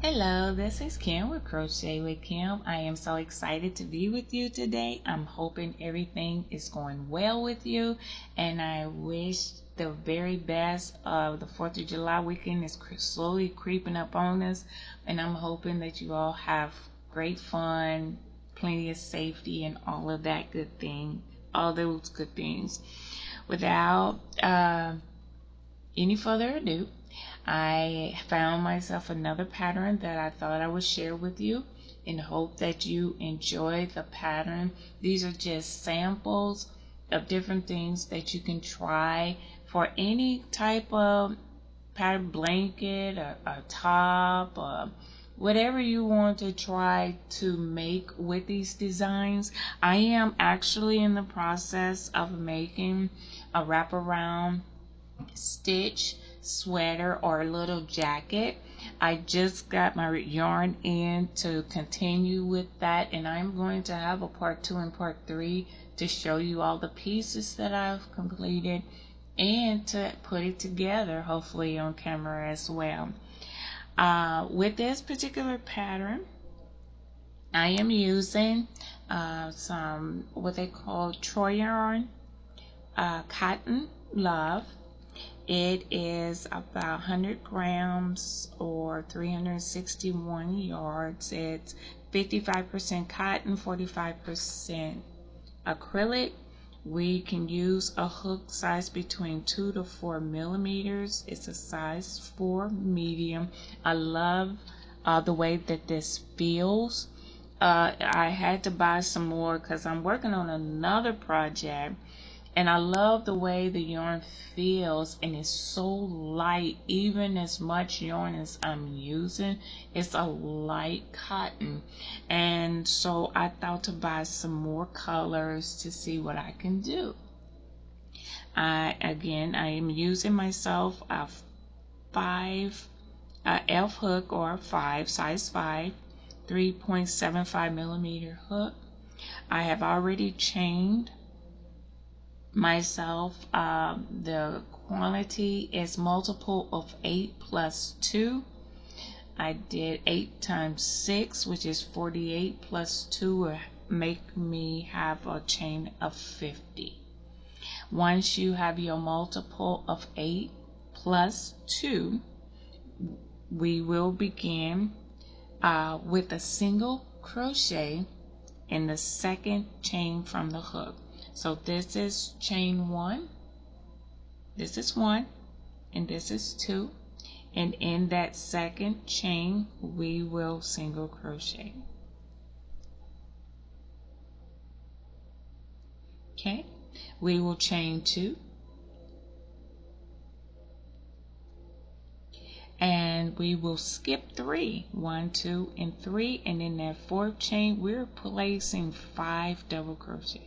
Hello, this is Kim with Crochet with Kim. I am so excited to be with you today. I'm hoping everything is going well with you, and I wish the very best. The 4th of July weekend is slowly creeping up on us, and I'm hoping that you all have great fun, plenty of safety, and all those good things. Without any further ado, I found myself another pattern that I thought I would share with you in hope that you enjoy the pattern. These are just samples of different things that you can try for any type of pattern, blanket, a top, whatever you want to try to make with these designs. I am actually in the process of making a wraparound stitch sweater or a little jacket. I just got my yarn in to continue with that, and I'm going to have a part 2 and part 3 to show you all the pieces that I've completed and to put it together hopefully on camera as well. With this particular pattern, I am using some what they call Troy yarn, Cotton Love. It is about 100 grams or 361 yards. It's 55% cotton, 45% acrylic. We can use a hook size between 2 to 4 millimeters. It's a size 4 medium. I love the way that this feels. I had to buy some more because I'm working on another project, and I love the way the yarn feels, and it's so light. Even as much yarn as I'm using, it's a light cotton. And so I thought to buy some more colors to see what I can do. I am using myself a 5 elf hook, or 5 size 5 3.75 millimeter hook. I have already chained myself. The quantity is multiple of 8 plus 2. I did 8 times 6, which is 48, plus 2 will make me have a chain of 50. Once you have your multiple of 8 plus 2, we will begin with a single crochet in the second chain from the hook. So this is chain 1, this is 1, and this is 2, and in that second chain we will single crochet. Okay, we will chain 2, and we will skip 3, 1, 2, and 3, and in that 4th chain we're placing 5 double crochets.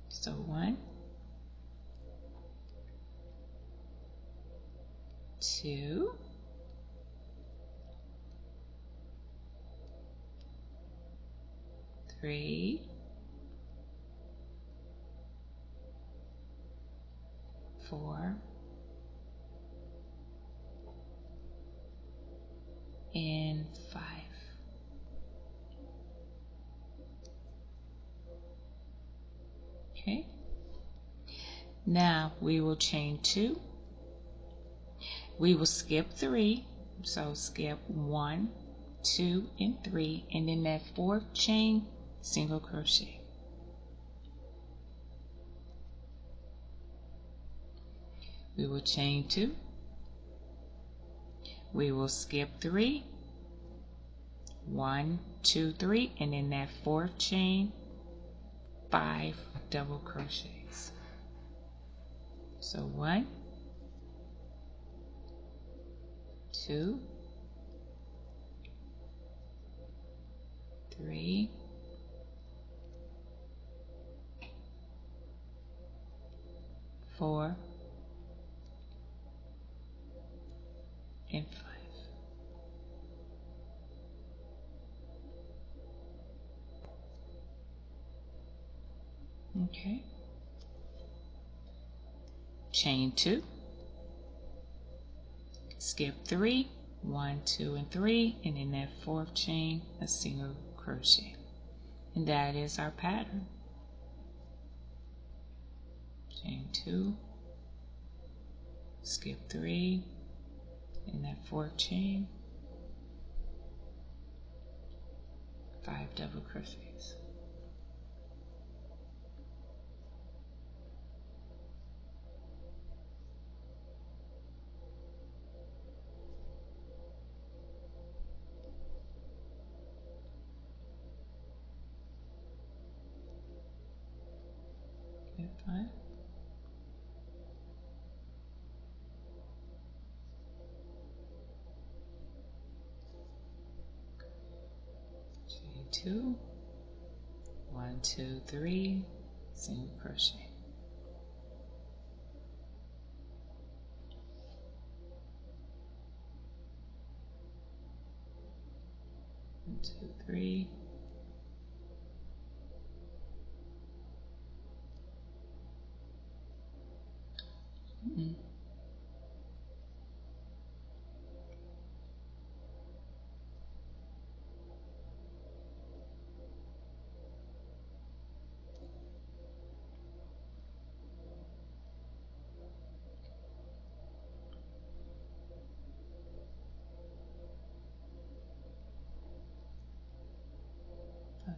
So 1, 2, 3, 4, and 5. Okay, now we will chain 2, we will skip 3, so skip 1, 2, and 3, and in that 4th chain single crochet. We will chain 2, we will skip 3, 1, 2, 3, and in that 4th chain 5 double crochets. So 1, 2, 3, 4, and 5. Okay, chain 2, skip 3, 1, 2, and 3, and in that fourth chain a single crochet, and that is our pattern. Chain 2, skip 3, in that fourth chain, 5 double crochets. Get 5. Chain 2, 1, 2, 3, single crochet. 1, 2, 3. Mm-mm. 5.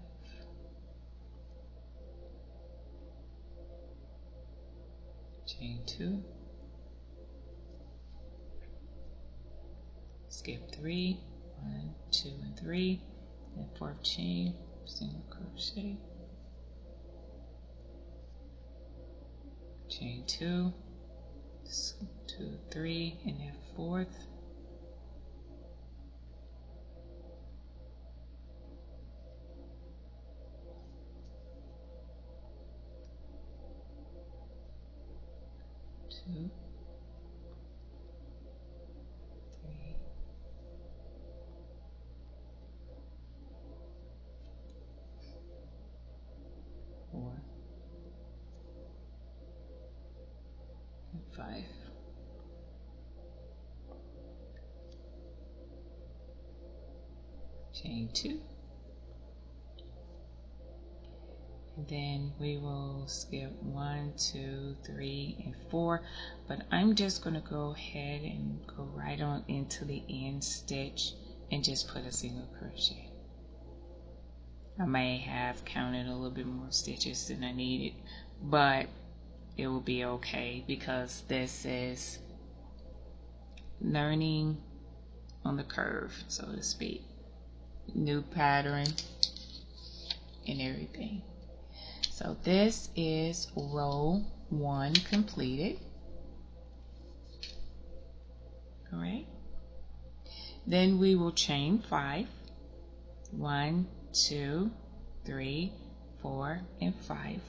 Chain 2, skip 3, 1, 2, and 3, and fourth chain, single crochet, chain 2, 2, 3, and that fourth, two, 3, 4, and 5. Chain 2. And then we will skip 1, 2, 3, and 4. But I'm just going to go ahead and go right on into the end stitch and just put a single crochet. I may have counted a little bit more stitches than I needed, but it will be okay because this is learning on the curve, so to speak. New pattern and everything. So this is row 1 completed. All right. Then we will chain 5. 1, 2, 3, 4, and 5.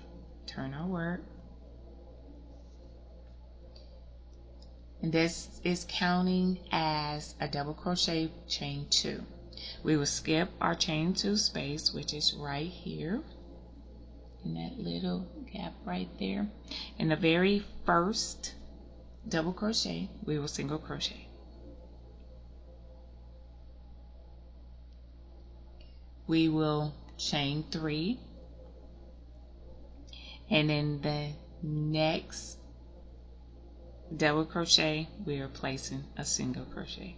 Turn our work. And this is counting as a double crochet chain 2. We will skip our chain 2 space, which is right here in that little gap right there. In the very first double crochet, we will single crochet. We will chain 3, and in the next double crochet we are placing a single crochet.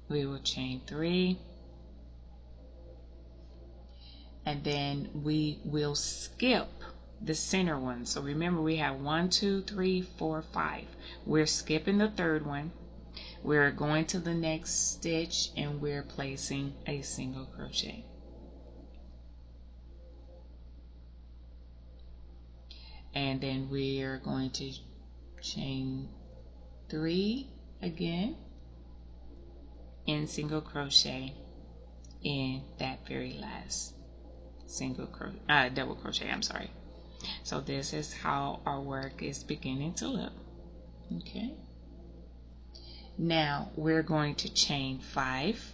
We will chain 3, and then we will skip the center one. So remember, we have 1, 2, 3, 4, 5. We're skipping the third one. We're going to the next stitch and we're placing a single crochet. And then we are going to chain 3 again and single crochet in that very last double crochet, I'm sorry. So this is how our work is beginning to look. Okay. Now we're going to chain 5.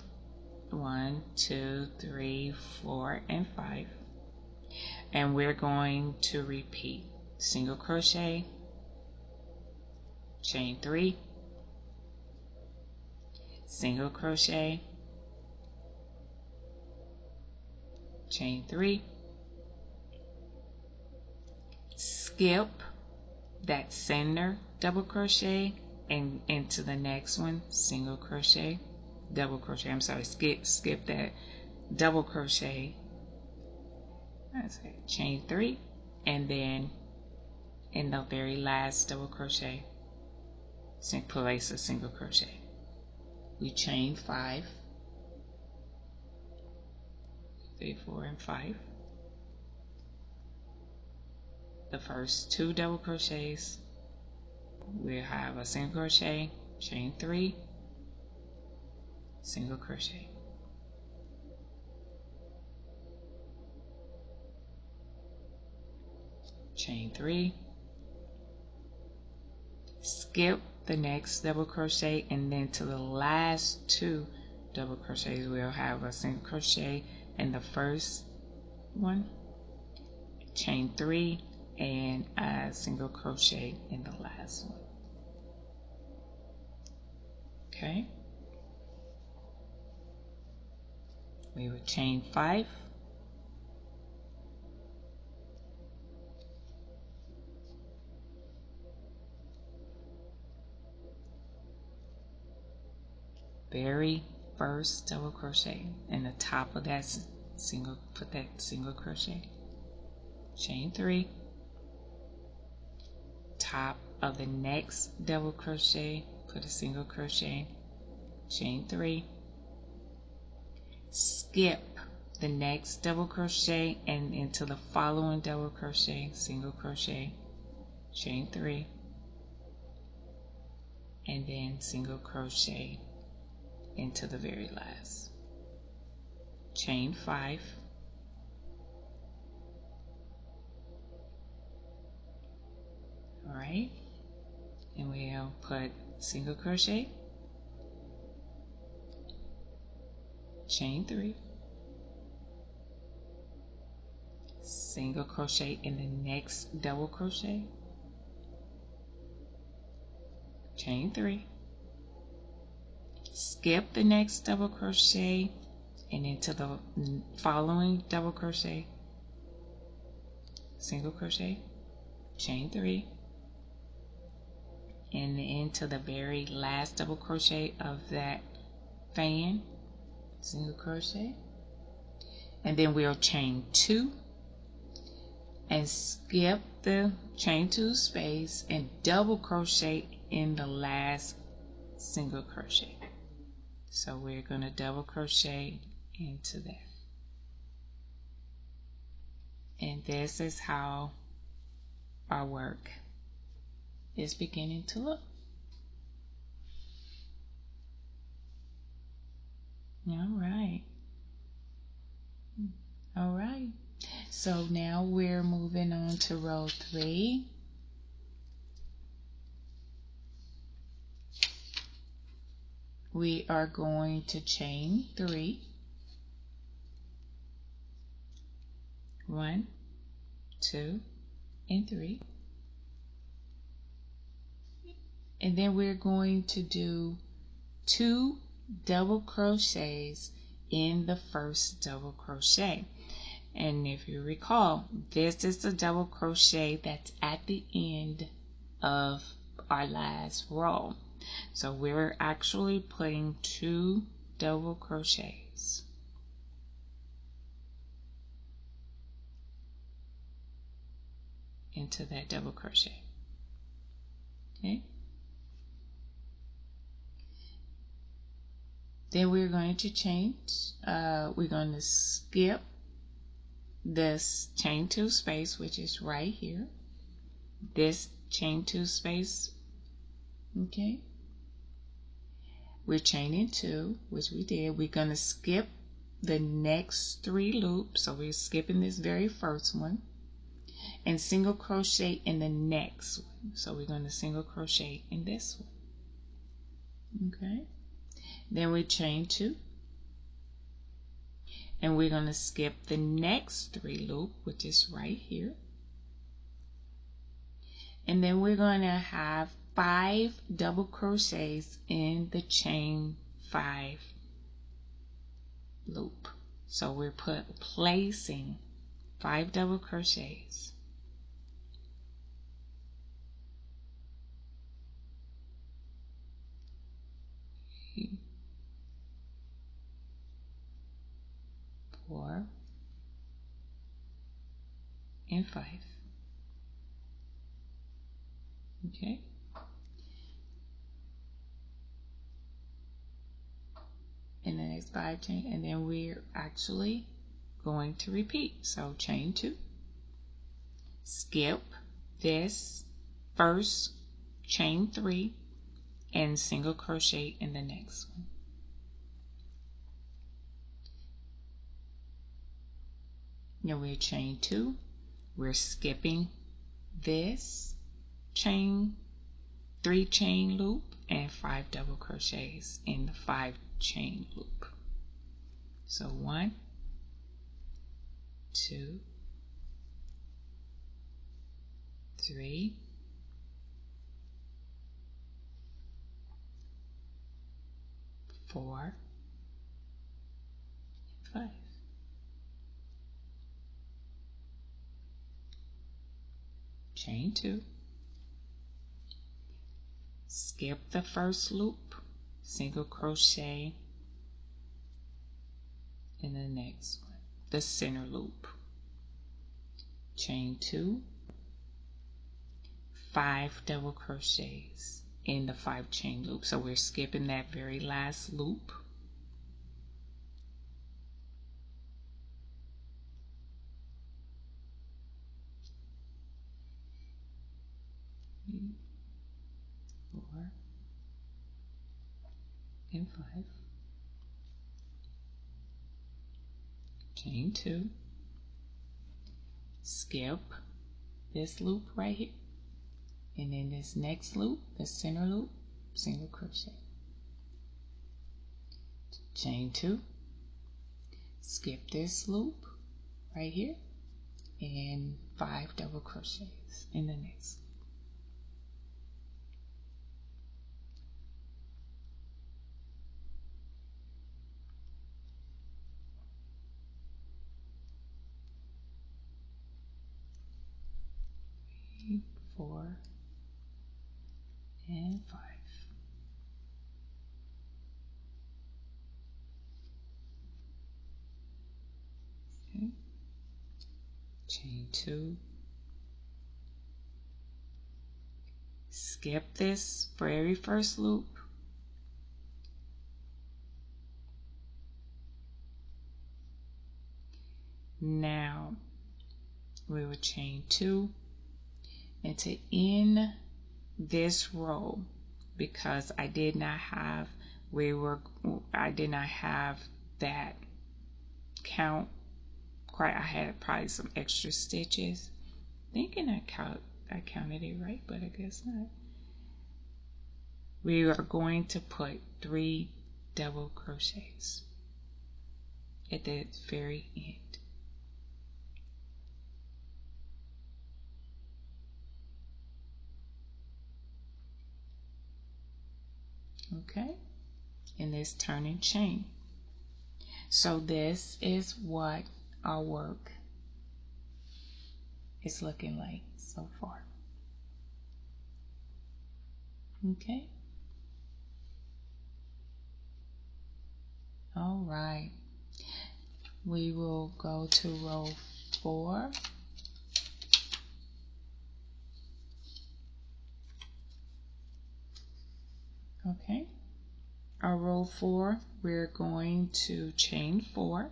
1, 2, 3, 4, and 5. And we're going to repeat single crochet, chain 3, single crochet, chain 3, skip that center double crochet and into the next one, single crochet, double crochet. I'm sorry, skip that double crochet. That's it. Chain 3, and then in the very last double crochet, place a single crochet. We chain 5, 3, 4, and 5. The first 2 double crochets, we'll have a single crochet, chain 3, single crochet. Chain 3, skip the next double crochet, and then to the last 2 double crochets we'll have a single crochet in the first one, chain 3, and a single crochet in the last one. Okay, we will chain 5, very first double crochet in the top of that single, put that single crochet, chain 3, top of the next double crochet, put a single crochet, chain 3, skip the next double crochet and into the following double crochet, single crochet, chain 3, and then single crochet into the very last, chain 5, all right, and we'll put single crochet, chain 3, single crochet in the next double crochet, chain 3, skip the next double crochet and into the following double crochet, single crochet, chain 3, and into the very last double crochet of that fan, single crochet, and then we'll chain 2 and skip the chain 2 space and double crochet in the last single crochet. So we're going to double crochet into that, and this is how our work is beginning to look. All right, so now we're moving on to row 3. We are going to chain 3, 1, 2, and 3, and then we're going to do 2 double crochets in the first double crochet. And if you recall, this is the double crochet that's at the end of our last row. So we're actually putting 2 double crochets into that double crochet. Okay. Then we're going to change, we're going to skip this chain 2 space, which is right here, this chain 2 space. Okay, we're chaining 2, which we did. We're going to skip the next 3 loops, so we're skipping this very first one, and single crochet in the next one. So we're going to single crochet in this one. Okay, then we chain 2, and we're going to skip the next 3 loop, which is right here, and then we're going to have 5 double crochets in the chain 5 loop. So we're placing 5 double crochets. 4 and 5. Okay. In the next 5 chain, and then we're actually going to repeat. So chain 2, skip this first, chain 3, and single crochet in the next one. Now we're chain 2, we're skipping this chain 3 chain loop and 5 double crochets in the 5 chain loop. So 1, 2, 3, 4, 5. Chain 2, skip the first loop, single crochet in the next one, the center loop. Chain 2, 5 double crochets in the 5 chain loop. So we're skipping that very last loop. Four and 5. Chain 2, skip this loop right here, and in this next loop, the center loop, single crochet. Chain 2, skip this loop right here, and 5 double crochets in the next. 4 and 5. Okay. Chain 2, skip this very first loop, now we will chain 2, and to end this row, because I did not have that count quite, I had probably some extra stitches, thinking I counted it right, but I guess not. We are going to put 3 double crochets at the very end. Okay, in this turning chain. So this is what our work is looking like so far. Okay. All right. We will go to row 4. Okay. Our row 4, we're going to chain 4.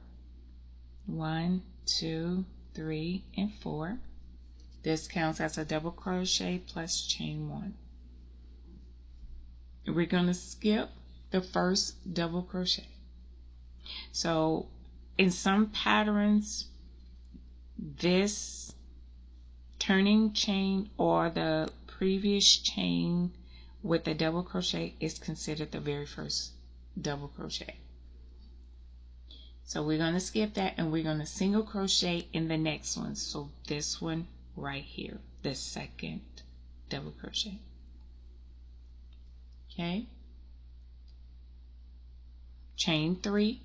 1, 2, 3, and 4. This counts as a double crochet plus chain 1. We're going to skip the first double crochet. So in some patterns, this turning chain or the previous chain with the double crochet is considered the very first double crochet. So we're going to skip that, and we're going to single crochet in the next one. So this one right here, the second double crochet. Okay, chain 3,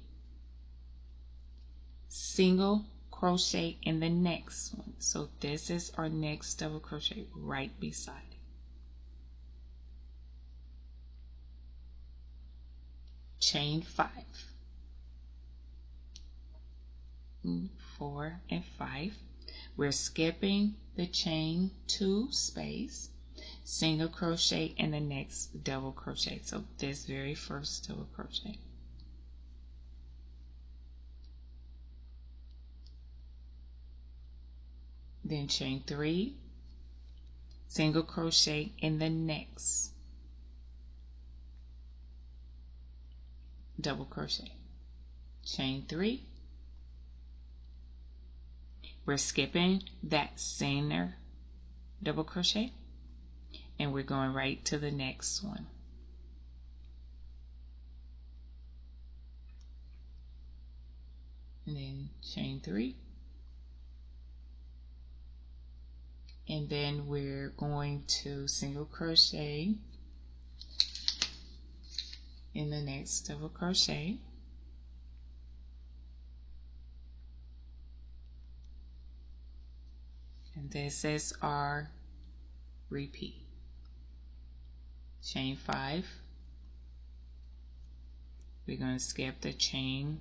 single crochet in the next one. So this is our next double crochet right beside it. Chain 5, 4 and 5. We're skipping the chain 2 space, single crochet in the next double crochet. So this very first double crochet. Then chain 3, single crochet in the next double crochet. Chain 3. We're skipping that center double crochet and we're going right to the next one. And then chain 3. And then we're going to single crochet in the next double crochet. And this is our repeat. Chain 5. We're going to skip the chain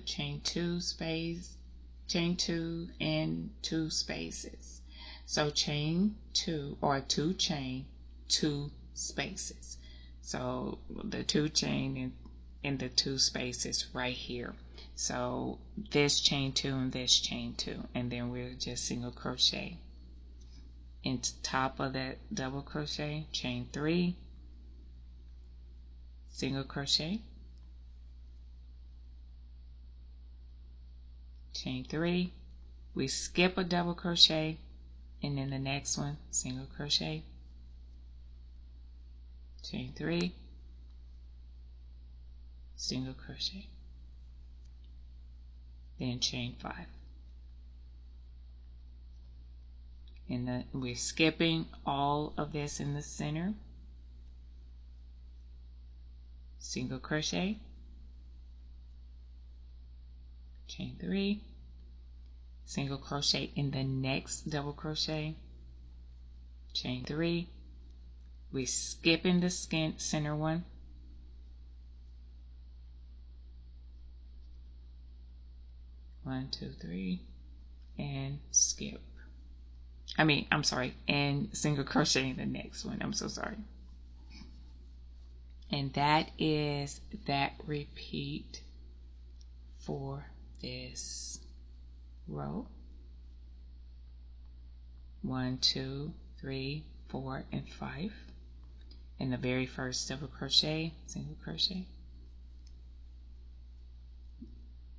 chain 2 space, chain 2 and 2 spaces. So chain 2 or 2 chain, 2 spaces. So the 2 chain in the 2 spaces right here. So this chain 2 and this chain 2, and then we'll just single crochet into top of that double crochet, chain 3, single crochet, chain 3, we skip a double crochet, and then the next one, single crochet, chain 3, single crochet, then chain 5. And we're skipping all of this in the center, single crochet, chain 3, single crochet in the next double crochet, chain 3, we skip in the center one, one, two, three, and skip. And single crochet in the next one. I'm so sorry. And that is that repeat for this row. 1, 2, 3, 4, and 5. In the very first double crochet, single crochet,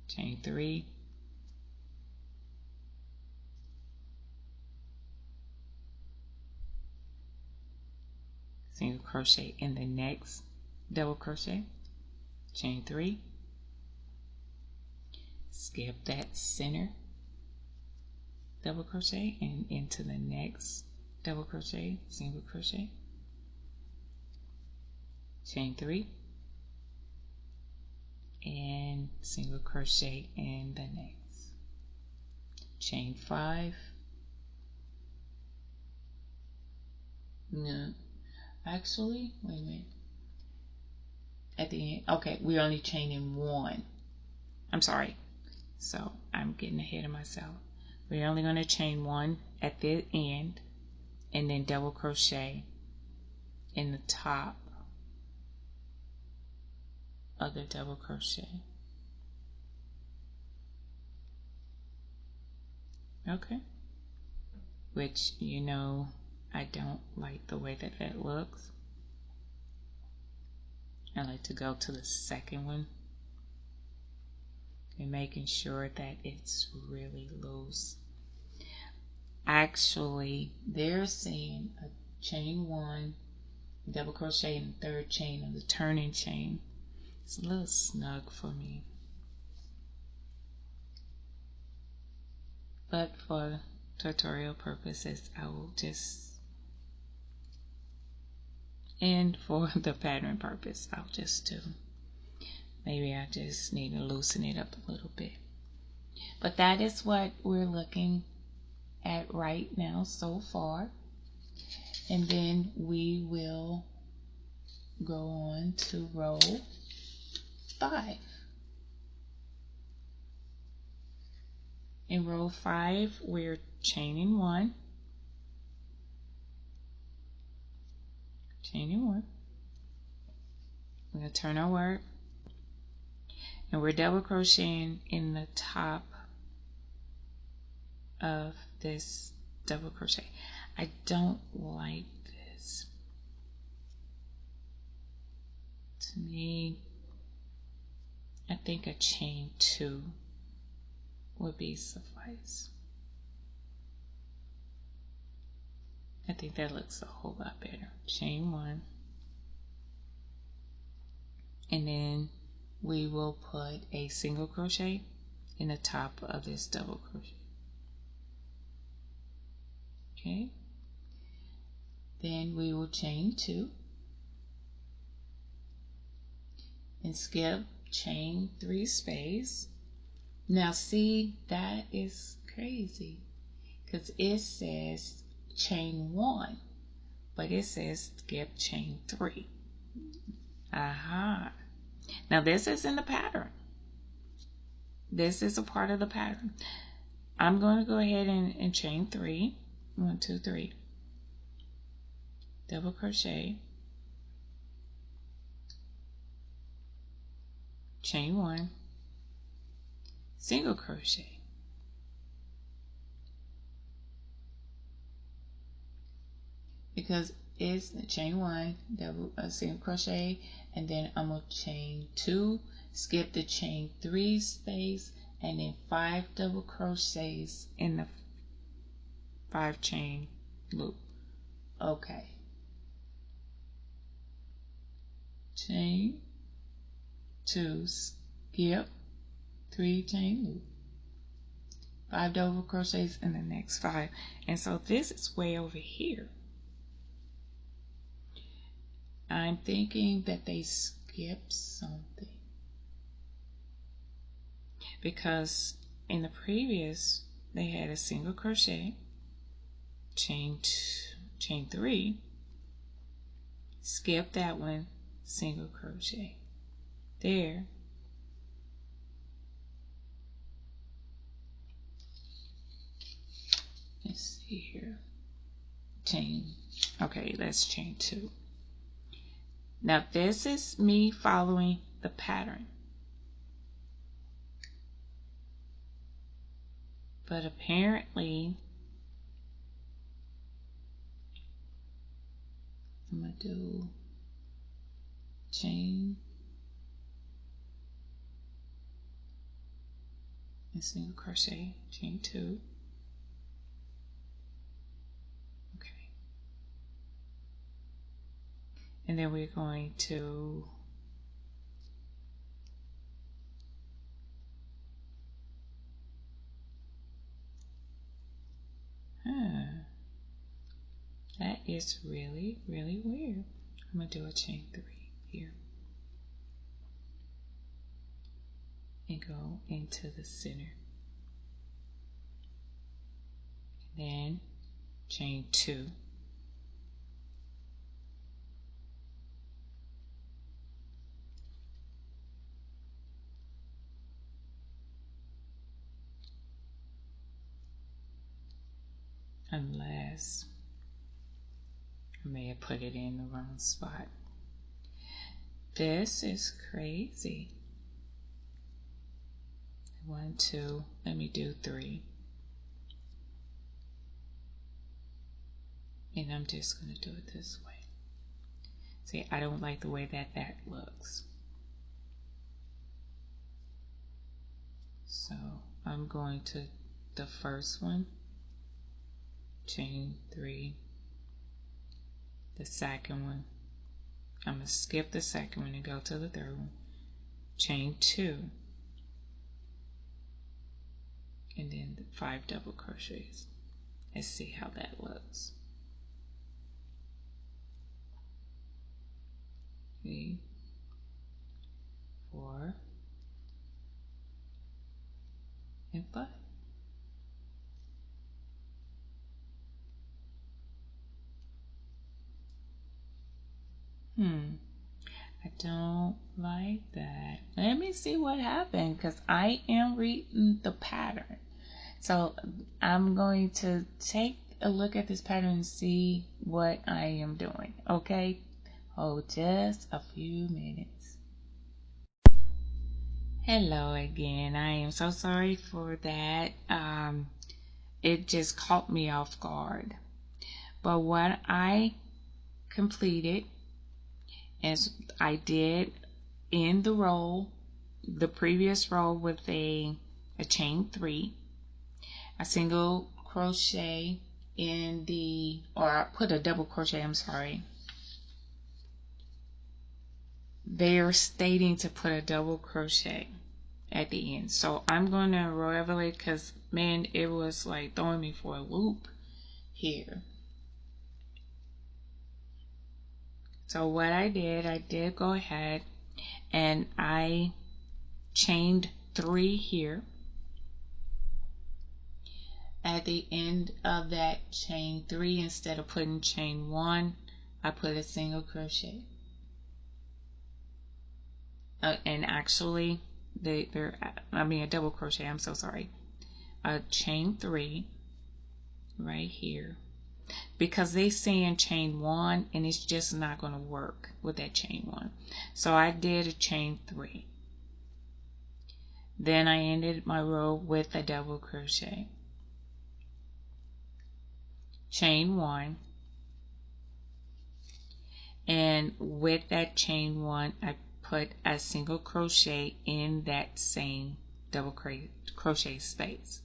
chain 3, single crochet in the next double crochet, chain 3, skip that center double crochet and into the next double crochet, single crochet, chain 3, and single crochet in the next, chain 5, no, actually, wait a minute, at the end, okay, we're only chaining 1, I'm sorry, so I'm getting ahead of myself. We're only going to chain 1 at the end and then double crochet in the top of the double crochet. Okay, which I don't like the way that looks. I like to go to the second one and making sure that it's really loose. Actually, they're saying a chain 1, double crochet in the 3rd chain of the turning chain. It's a little snug for me, but for tutorial purposes I will just And for the pattern purpose, I'll just do, maybe I just need to loosen it up a little bit. But that is what we're looking at right now so far. And then we will go on to row 5. In row 5, we're chaining 1. Chaining 1. We're going to turn our work. And we're double crocheting in the top of this double crochet. I don't like this. To me, I think a chain 2 would be suffice. I think that looks a whole lot better. Chain 1. And then we will put a single crochet in the top of this double crochet. Okay. Then we will chain 2 and skip chain 3 space. Now see, that is crazy because it says chain 1, but it says skip chain 3. Aha. Now this is in the pattern. This is a part of the pattern. I'm going to go ahead and chain 3. 1, 2, 3. Double crochet. Chain 1. Single crochet. Because it's chain 1, double single crochet, and then I'm going to chain 2, skip the chain 3 space, and then 5 double crochets in the 5 chain loop. Okay. Chain 2, skip 3 chain loop, 5 double crochets in the next 5. And so this is way over here. I'm thinking that they skipped something, because in the previous they had a single crochet, chain 3, skip that one, single crochet there, let's see here, chain, okay, that's chain 2. Now this is me following the pattern, but apparently I'm going to do chain and single crochet, chain 2. Okay. And then we're going to that is really, really weird. I'm going to do a chain 3 here and go into the center. And then chain 2. Unless I may have put it in the wrong spot. This is crazy. 1, 2, let me do 3. And I'm just going to do it this way. See, I don't like the way that looks. So I'm going to the first one, chain 3. The second one, I'm going to skip the second one and go to the third one, chain 2, and then 5 double crochets. Let's see how that looks. 3, 4, and 5. I don't like that. Let me see what happened because I am reading the pattern. So I'm going to take a look at this pattern and see what I am doing. Okay? Hold just a few minutes. Hello again. I am so sorry for that. It just caught me off guard. But what I completed is I did end the row, the previous row with a chain 3, a single crochet in the, or I put a double crochet, I'm sorry. They're stating to put a double crochet at the end. So I'm going to reveal it because, man, it was like throwing me for a loop here. So what I did go ahead and I chained 3 here. At the end of that chain 3, instead of putting chain 1, I put a single crochet. And actually, a double crochet, I'm so sorry. A chain 3 right here. Because they saying chain 1 and it's just not going to work with that chain 1. So I did a chain 3. Then I ended my row with a double crochet. Chain 1. And with that chain 1, I put a single crochet in that same double crochet space.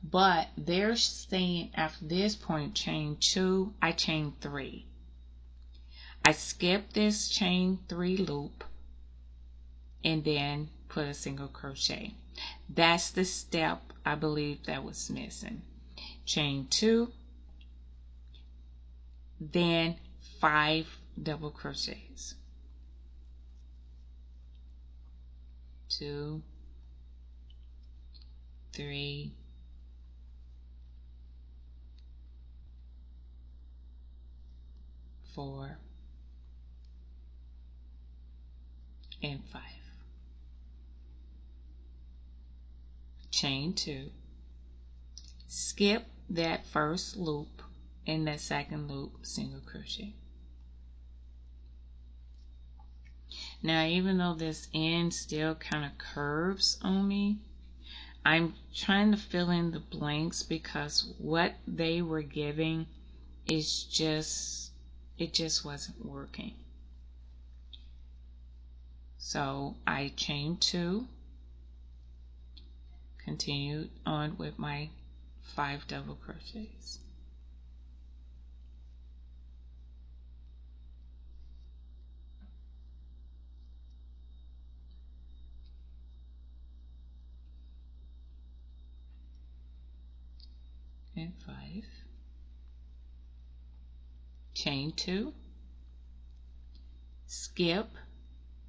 But they're saying after this point, chain 2, I chain 3. I skipped this chain 3 loop and then put a single crochet. That's the step I believe that was missing. Chain 2, then 5 double crochets. 2, 3, 4, and 5. Chain 2. Skip that first loop, in that second loop, single crochet. Now, even though this end still kind of curves on me, I'm trying to fill in the blanks because what they were giving is just, it just wasn't working. So I chained 2, continued on with my 5 double crochets. And 5. Chain 2. Skip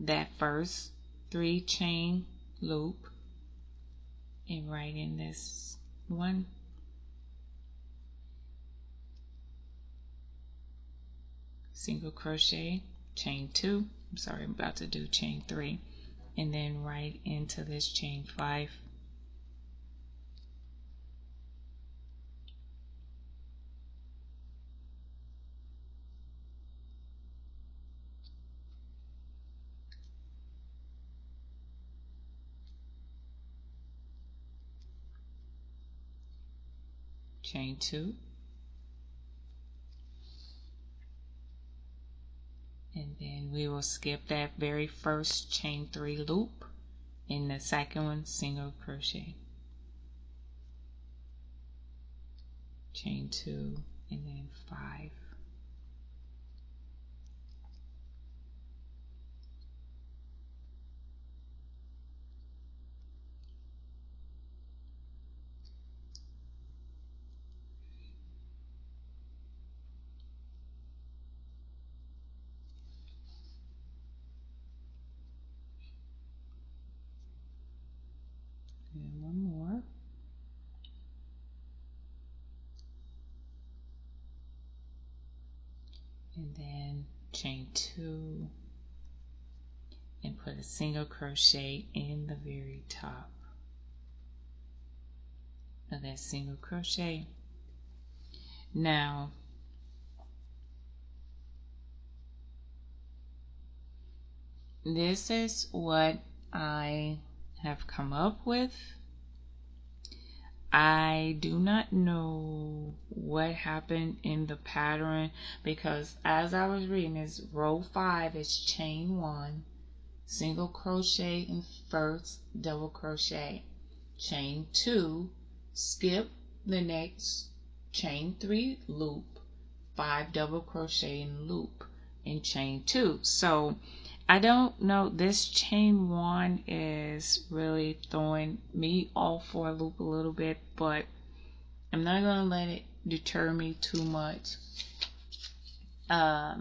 that first 3 chain loop and right in this one. Single crochet, chain 2. I'm sorry, I'm about to do chain 3. And then right into this chain 5. Chain 2. And then we will skip that very first chain 3 loop. In the second one, single crochet. Chain 2 and then 5. and then chain 2 and put a single crochet in the very top of that single crochet. Now this is what I have come up with. I do not know what happened in the pattern, because as I was reading, it's row 5 is chain 1, single crochet in first, double crochet, chain 2, skip the next chain 3 loop, 5 double crochet in loop, and chain 2. So I don't know, this chain 1 is really throwing me off for a loop a little bit, but I'm not going to let it deter me too much. I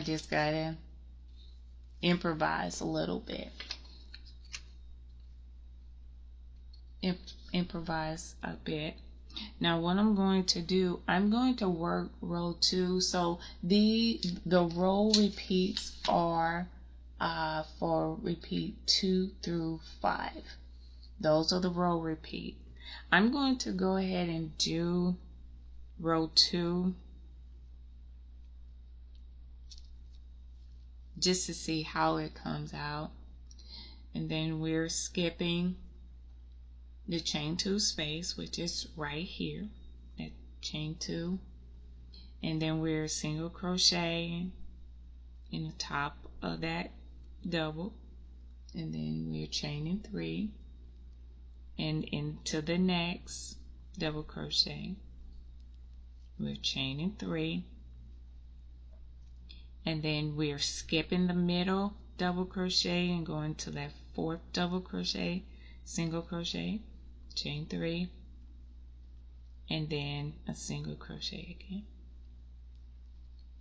just got to improvise a little bit. Improvise a bit. Now what I'm going to do, I'm going to work row 2. So the row repeats are for repeat 2 through 5. Those are the row repeat. I'm going to go ahead and do row 2 just to see how it comes out. And then we're skipping the chain 2 space, which is right here, that chain 2, and then we're single crocheting in the top of that double, and then we're chaining 3 and into the next double crochet, we're chaining 3, and then we're skipping the middle double crochet and going to that 4th double crochet, single crochet, chain 3, and then a single crochet again.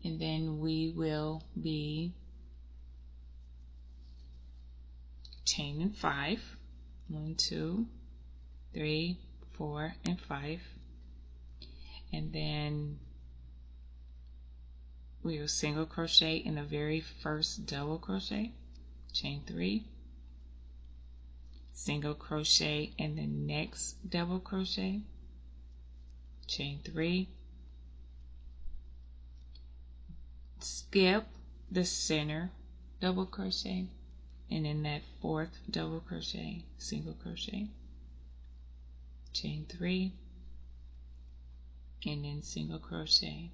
And then we will be chaining 5, 1, 2, 3, 4, and 5, and then we will single crochet in the very first double crochet, chain 3, single crochet in the next double crochet, chain 3, skip the center double crochet, and in that 4th double crochet, single crochet, chain 3, and then single crochet,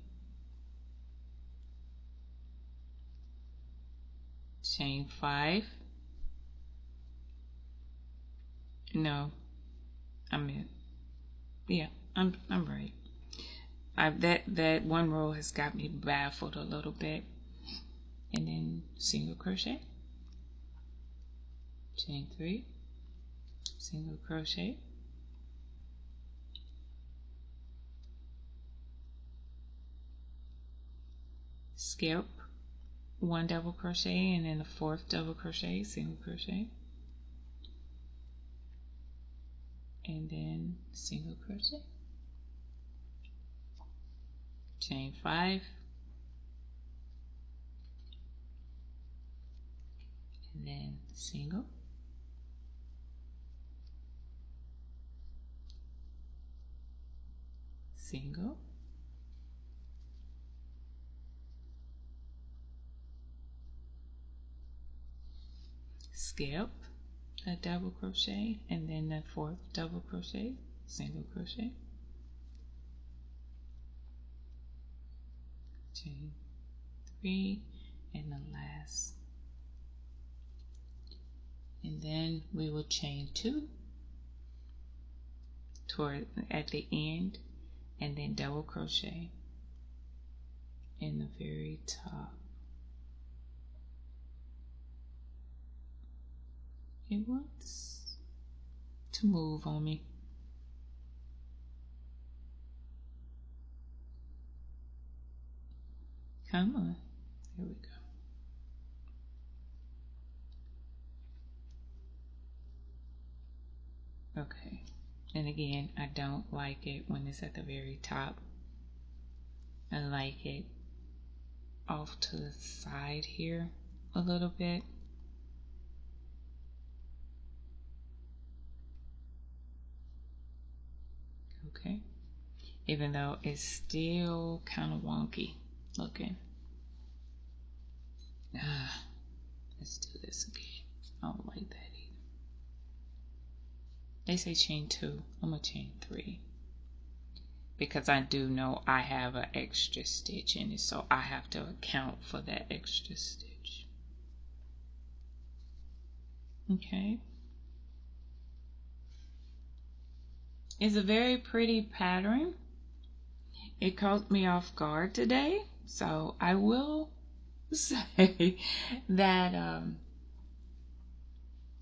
chain 5, no, I'm right. That one row has got me baffled a little bit. And then single crochet, chain 3, single crochet, skip 1 double crochet, and then the 4th double crochet, single crochet, and then single crochet, chain 5, and then single, single, skip a double crochet, and then the 4th double crochet, single crochet, chain 3, and the last, and then we will chain 2 toward at the end, and then double crochet in the very top. It wants to move on me. Come on. Here we go. Okay. And again, I don't like it when it's at the very top. I like it off to the side here a little bit. Okay, even though it's still kind of wonky looking. Let's do this again. I don't like that either. They say chain 2. I'm gonna chain 3 because I do know I have an extra stitch in it, so I have to account for that extra stitch. Okay. It's a very pretty pattern. It caught me off guard today, so I will say that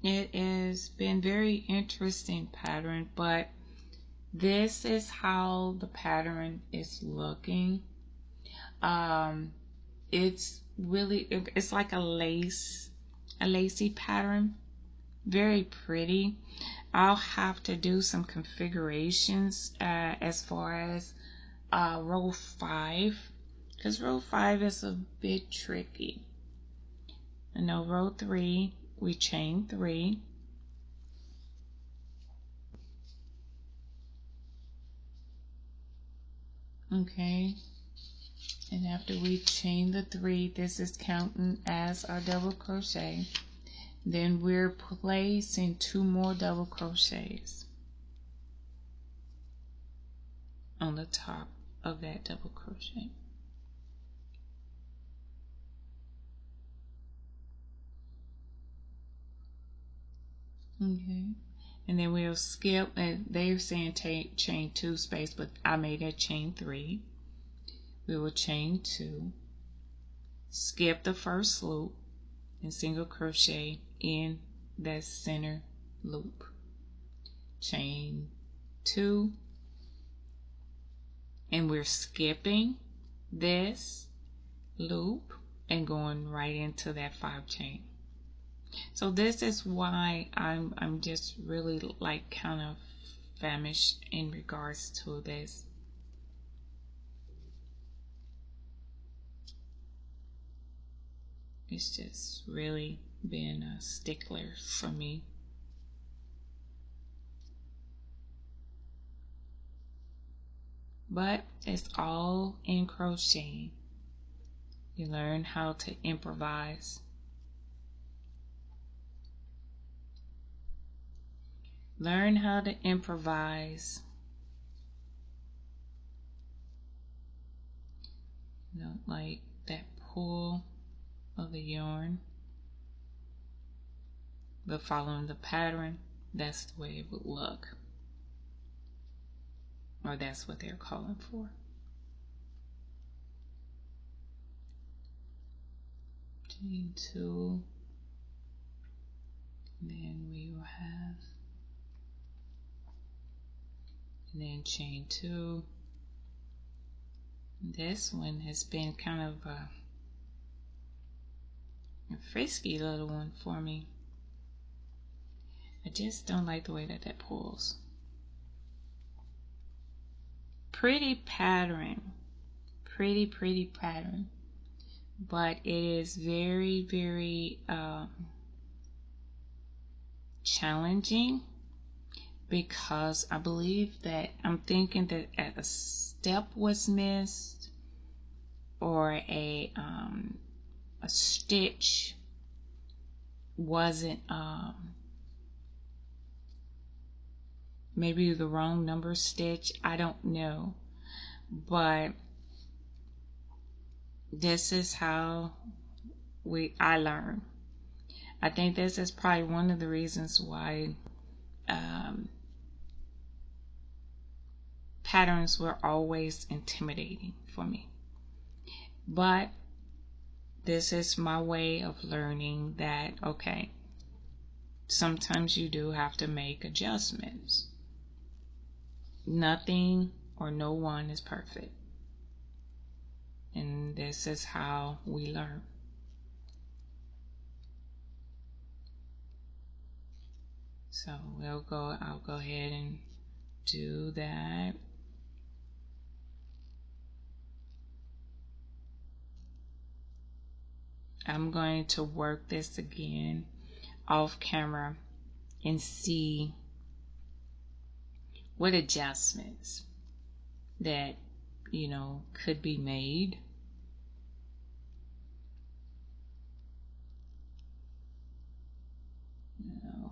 it has been very interesting pattern, but this is how the pattern is looking. It's really, it's like a lacy pattern, very pretty. I'll have to do some configurations as far as row 5, because row 5 is a bit tricky. I know row 3 we chain 3. Okay, and after we chain the 3, this is counting as our double crochet. Then we're placing 2 more double crochets on the top of that double crochet. Okay, and then we'll skip, and they're saying chain 2 space, but I made a chain 3. We will chain 2, skip the first loop, and single crochet in that center loop. Chain 2, and we're skipping this loop and going right into that 5 chain. So this is why I'm just really like kind of famished in regards to this. It's just really been a stickler for me. But it's all in crocheting. You learn how to improvise. Learn how to improvise. You know, like that pull of the yarn. But following the pattern, that's the way it would look. Or that's what they're calling for. Chain 2. And then we will have, and then chain 2. This one has been kind of a frisky little one for me. I just don't like the way that that pulls. Pretty pattern, pretty pattern, but it is very challenging, because I believe that I'm thinking that a step was missed, or a stitch wasn't maybe the wrong number stitch. I don't know, but this is how I learn. I think this is probably one of the reasons why patterns were always intimidating for me. But this is my way of learning that, okay, sometimes you do have to make adjustments. Nothing or no one is perfect. And this is how we learn. So I'll go ahead and do that. I'm going to work this again off camera and see what adjustments that, could be made. You know,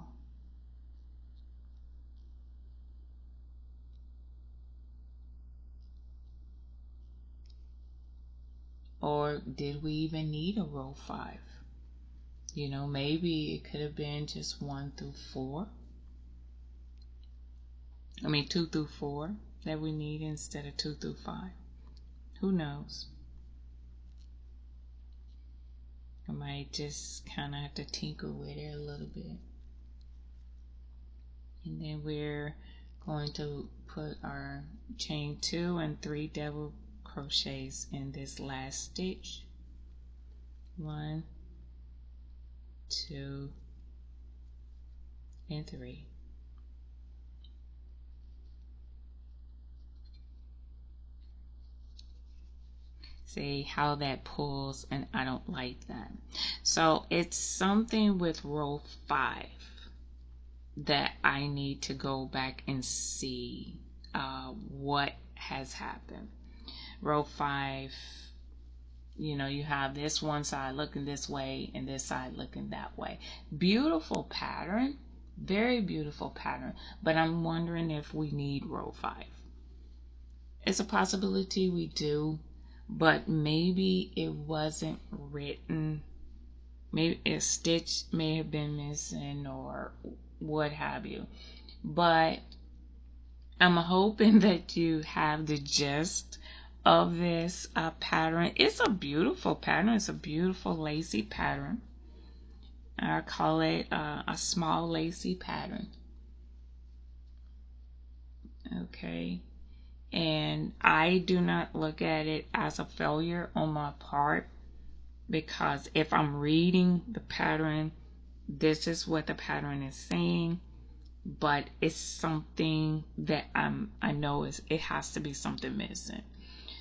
or did we even need a row 5? Maybe it could have been just 1 through 4. 2 through 4 that we need instead of 2 through 5. Who knows? I might just kind of have to tinker with it a little bit. And then we're going to put our chain 2 and 3 double crochets in this last stitch. 1, 2, and 3. See how that pulls, and I don't like that. So it's something with row 5 that I need to go back and see what has happened. Row 5, you have this one side looking this way and this side looking that way. Beautiful pattern, very beautiful pattern, but I'm wondering if we need row 5. It's a possibility we do, but maybe it wasn't written. Maybe a stitch may have been missing or what have you. But I'm hoping that you have the gist of this pattern. It's a beautiful pattern. It's a beautiful lacy pattern. I call it a small lacy pattern. Okay. And I do not look at it as a failure on my part, because if I'm reading the pattern, this is what the pattern is saying, but it's something that I know it has to be something missing.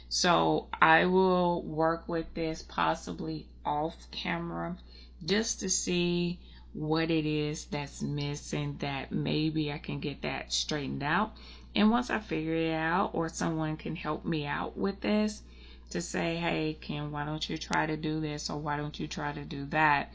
So I will work with this possibly off camera just to see what it is that's missing, that maybe I can get that straightened out. And once I figure it out, or someone can help me out with this to say, hey, Kim, why don't you try to do this, or why don't you try to do that,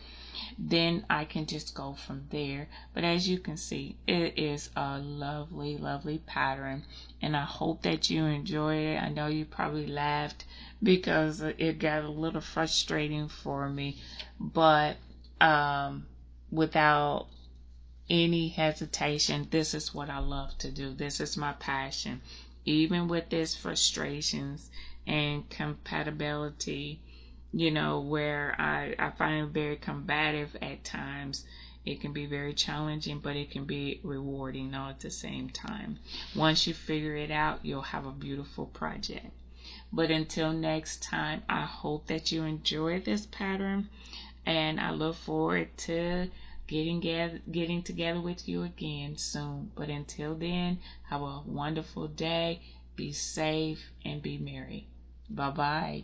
then I can just go from there. But as you can see, it is a lovely, lovely pattern, and I hope that you enjoyed it. I know you probably laughed because it got a little frustrating for me, but without any hesitation, this is what I love to do. This is my passion. Even with this frustrations and compatibility, where I find it very combative at times. It can be very challenging, but it can be rewarding all at the same time. Once you figure it out, you'll have a beautiful project. But until next time, I hope that you enjoy this pattern, and I look forward to getting together with you again soon. But until then, have a wonderful day. Be safe and be merry. Bye-bye.